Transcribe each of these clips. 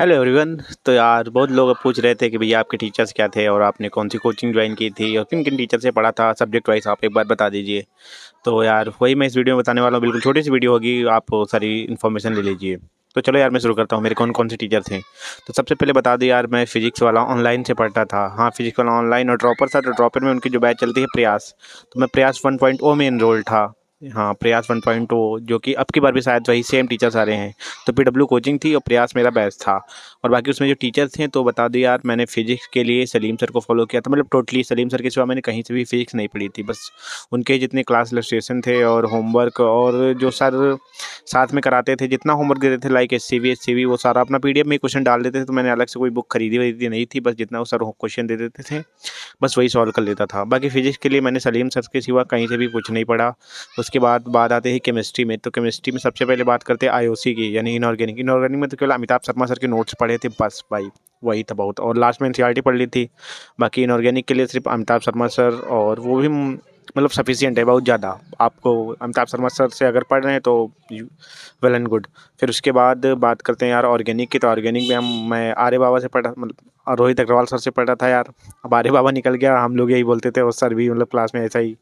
Hello everyone. तो यार बहुत लोग पूछ रहे थे कि भैया आपके टीचर्स क्या थे और आपने कौन सी कोचिंग ज्वाइन की थी और किन किन टीचर से पढ़ा था, सब्जेक्ट वाइज आप एक बार बता दीजिए। तो यार वही मैं इस वीडियो में बताने वाला हूँ, बिल्कुल छोटी सी वीडियो होगी, आप सारी इन्फॉर्मेशन ले लीजिए। तो चलो यार मैं शुरू करता हूँ, मेरे कौन कौन से टीचर थे। तो सबसे पहले बता दें यार, मैं फिजिक्स वाला ऑनलाइन से पढ़ता था। हाँ, फिजिक्स वाला ऑनलाइन और ड्रॉपर था। तो ड्रॉपर में उनकी जो बैच चलती है प्रयास, तो मैं प्रयास 1.0 में इनरोल था। हाँ, प्रयास 1.0, जो कि अब की बार भी शायद वही सेम टीचर्स आ रहे हैं। तो पीडब्ल्यू कोचिंग थी और प्रयास मेरा बैच था। और बाकी उसमें जो टीचर्स थे तो बता दें यार, मैंने फिजिक्स के लिए सलीम सर को फॉलो किया था। मतलब टोटली सलीम सर के सिवा मैंने कहीं से भी फिजिक्स नहीं पढ़ी थी। बस उनके जितने क्लास इलस्ट्रेशन थे और होमवर्क, और जो सर साथ में कराते थे, जितना होमवर्क देते थे लाइक एस सी वी वो सारा अपना पीडीएफ में क्वेश्चन डाल देते थे। तो मैंने अलग से कोई बुक खरीदी वरीदी नहीं थी, बस जितना वो सर क्वेश्चन दे देते थे बस वही सॉल्व कर लेता था। बाकी फिजिक्स के लिए मैंने सलीम सर के सिवा कहीं से भी कुछ नहीं पढ़ा। उसके बाद बात आते हैं केमिस्ट्री में। तो केमिस्ट्री में सबसे पहले बात करते हैं आईओसी की, यानी इनऑर्गेनिक। इनऑर्गेनिक में तो केवल अमिताभ शर्मा सर के नोट्स पढ़े थे बस भाई, वही था बहुत। और लास्ट में एनसीईआरटी पढ़ ली थी। बाकी इनऑर्गेनिक के लिए सिर्फ अमिताभ शर्मा सर, और वो भी मतलब सफिशियंट है बहुत ज़्यादा। आपको अमिताभ शर्मा सर से अगर पढ़ रहे हैं तो वेल एंड गुड। फिर उसके बाद बात करते हैं यार ऑर्गेनिक की। तो ऑर्गेनिक में मैं आर्य बाबा से पढ़ा, मतलब रोहित अग्रवाल सर से पढ़ा था यार। अब आर्य बाबा निकल गया, हम लोग यही बोलते थे और सर भी मतलब क्लास में ऐसा ही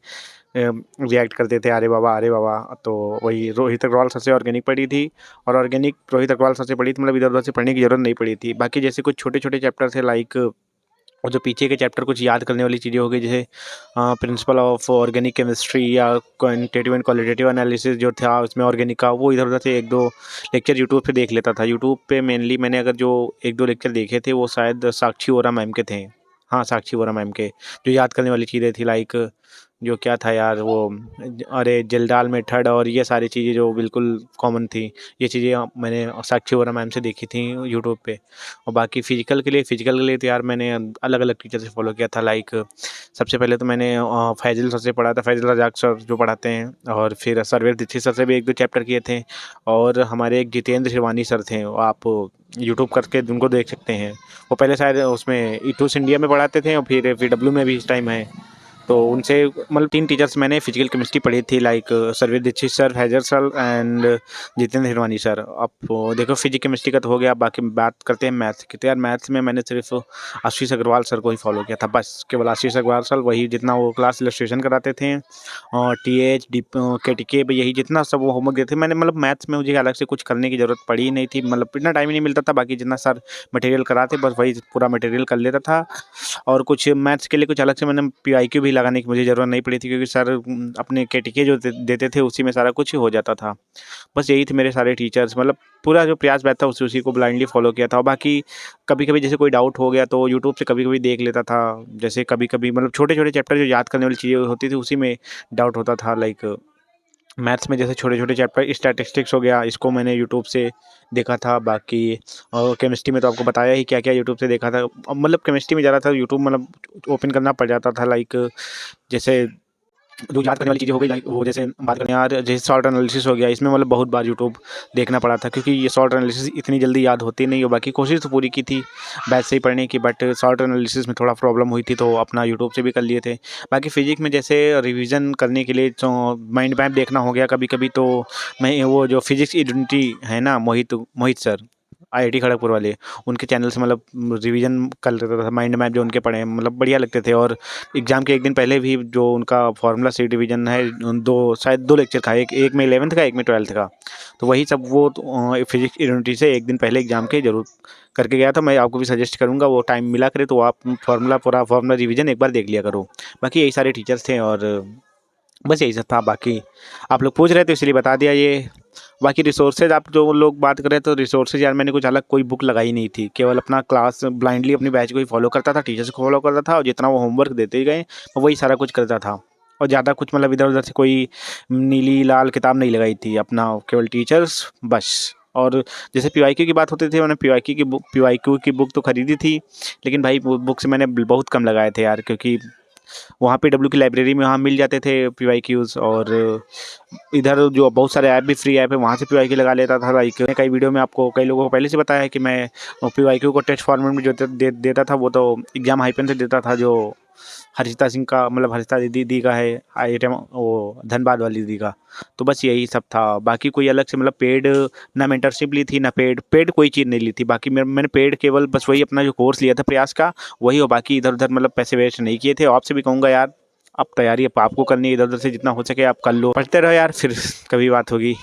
रिएक्ट करते थे, अरे बाबा अरे बाबा। तो वही रोहित अग्रवाल सर से ऑर्गेनिक पढ़ी थी। और ऑर्गेनिक रोहित अग्रवाल सर से पढ़ी थी, मतलब इधर उधर से पढ़ने की जरूरत नहीं पड़ी थी। बाकी जैसे कुछ छोटे छोटे चैप्टर थे लाइक, और जो पीछे के चैप्टर कुछ याद करने वाली चीज़ें हो गई, जैसे प्रिंसिपल ऑफ ऑर्गेनिक केमिस्ट्री या क्वांटिटेटिव एंड क्वालिटेटिव एनालिसिस जो था उसमें ऑर्गेनिक का, वो इधर उधर से एक दो लेक्चर यूट्यूब पे देख लेता था। यूट्यूब पे मेनली मैंने अगर जो एक दो लेक्चर देखे थे वो शायद साक्षी वोरा मैम के थे। हाँ, साक्षी वोरा मैम के जो याद करने वाली चीज़ें थी लाइक, जो क्या था यार वो, अरे जलदाल मेथड और ये सारी चीज़ें जो बिल्कुल कॉमन थी, ये चीज़ें मैंने साक्षी वोरा मैम से देखी थी यूट्यूब पे। और बाकी फ़िज़िकल के लिए तो यार मैंने अलग अलग टीचर से फॉलो किया था लाइक, सबसे पहले तो मैंने फैज़ल सर से पढ़ा था, फैज़ल रज़ाक सर जो पढ़ाते हैं। और फिर सर्वेश दीक्षित सर से भी एक दो चैप्टर किए थे। और हमारे एक जितेंद्र शिरवानी सर थे, वो आप यूट्यूब करके उनको देख सकते हैं। वो पहले शायद उसमें ईटूस इंडिया में पढ़ाते थे और फिर पीडब्ल्यू में भी इस टाइम है। तो उनसे मतलब 3 टीचर्स मैंने फिजिकल केमिस्ट्री पढ़ी थी like, Sarvesh Dixit sir, Faizal sir and Jitendra Hirwani sir. अब देखो फिजिक्स केमिस्ट्री का तो हो गया, बाकी बात करते हैं मैथ्स की। तो यार मैथ्स में मैंने सिर्फ आशीष अग्रवाल सर को ही फॉलो किया था, बस केवल आशीष अग्रवाल सर, वही जितना वो क्लास इलस्ट्रेशन कराते थे और टीएच डी के टी के यही जितना सब वो होमवर्क देते थे। मैंने मतलब मैथ्स में मुझे अलग से कुछ करने की ज़रूरत पड़ी ही नहीं थी, मतलब इतना टाइम ही नहीं मिलता था। बाकी जितना सर मटेरियल कराते बस वही पूरा मटेरियल कर लेता था। और कुछ मैथ्स के लिए कुछ अलग से मैंने पीआईक्यू भी लगाने की मुझे ज़रूरत नहीं पड़ी थी, क्योंकि सर अपने केटीके जो देते थे उसी में सारा कुछ हो जाता था। बस यही थे मेरे सारे टीचर्स, मतलब पूरा जो प्रयास बैच था उसी को ब्लाइंडली फॉलो किया था। और बाकी कभी कभी जैसे कोई डाउट हो गया तो यूट्यूब से कभी कभी देख लेता था। जैसे कभी कभी मतलब छोटे छोटे चैप्टर जो याद करने वाली चीज़ें होती थी उसी में डाउट होता था लाइक, मैथ्स में जैसे छोटे छोटे चैप्टर स्टैटिस्टिक्स हो गया, इसको मैंने यूट्यूब से देखा था। बाकी और केमिस्ट्री में तो आपको बताया ही क्या क्या यूट्यूब से देखा था। अब मतलब केमिस्ट्री में ज़्यादा था यूट्यूब मतलब ओपन करना पड़ जाता था लाइक, जैसे जो याद करने वाली चीज़ें हो गई लाइक, वो जैसे बात करें यार, जैसे सॉल्ट एनालिसिस हो गया, इसमें मतलब बहुत बार यूट्यूब देखना पड़ा था, क्योंकि ये सॉल्ट एनालिसिस इतनी जल्दी याद होती नहीं है। बाकी कोशिश तो पूरी की थी बैच से ही पढ़ने की, बट सॉल्ट एनालिसिस में थोड़ा प्रॉब्लम हुई थी तो अपना यूट्यूब से भी कर लिए थे। बाकी फिजिक्स में जैसे रिवीजन करने के लिए तो माइंड मैप देखना हो गया कभी कभी, तो मैं वो जो फिजिक्स आइडेंटिटी है ना, मोहित मोहित सर आईआईटी खड़गपुर वाले, उनके चैनल से मतलब रिवीजन कर लेता था। माइंड मैप जो उनके पढ़े हैं मतलब बढ़िया लगते थे। और एग्ज़ाम के एक दिन पहले भी जो उनका फार्मूला सी डिवीजन है, दो शायद दो लेक्चर था, एक में 11th का, एक में 12th का। तो वही सब वो फिजिक्स आइडेंटिटी से एक दिन पहले एग्ज़ाम के जरूर करके गया था। मैं आपको भी सजेस्ट करूँगा, वो टाइम मिला करे तो आप पूरा फार्मूला रिवीजन एक बार देख लिया करो। बाकी यही सारे टीचर्स थे और बस यही सब था। बाकी आप लोग पूछ रहे थे इसलिए बता दिया ये। बाकी रिसोर्सेज आप जो लोग बात कर रहे हैं, तो रिसोर्सेज यार मैंने कुछ अलग कोई बुक लगाई नहीं थी, केवल अपना क्लास ब्लाइंडली अपनी बैच को ही फॉलो करता था, टीचर्स को फॉलो करता था, और जितना वो होमवर्क देते गए मैं वही सारा कुछ करता था। और ज़्यादा कुछ मतलब इधर उधर से कोई नीली लाल किताब नहीं लगाई थी, अपना केवल टीचर्स बस। और जैसे पीवाईक्यू की बात होती थी, मैंने पीवाईक्यू की बुक तो खरीदी थी, लेकिन भाई वो बुक से मैंने बहुत कम लगाए थे यार, क्योंकि वहाँ पे डब्ल्यू की लाइब्रेरी में वहाँ मिल जाते थे पीवाईक्यूज़। और इधर जो बहुत सारे ऐप भी फ्री ऐप है वहाँ से पीवाईक्यू लगा लेता था। लाइक मैं कई वीडियो में आपको कई लोगों को पहले से बताया है कि मैं पीवाईक्यू को टेस्ट फॉर्मेट में जो देता था वो तो एग्जाम हाइपन से देता था, जो हर्षिता सिंह का, मतलब हर्षिता दीदी का है आइटम, वो धनबाद वाली दीदी का। तो बस यही सब था, बाकी कोई अलग से मतलब पेड ना मेंटरशिप ली थी, ना पेड कोई चीज़ नहीं ली थी। बाकी मैंने पेड केवल बस वही अपना जो कोर्स लिया था प्रयास का, वही हो, बाकी इधर उधर मतलब पैसे वेस्ट नहीं किए थे। और आपसे भी कहूँगा यार, अब तैयारी अब आपको करनी है, इधर उधर से जितना हो सके आप कर लो, पढ़ते रहो यार, फिर कभी बात होगी।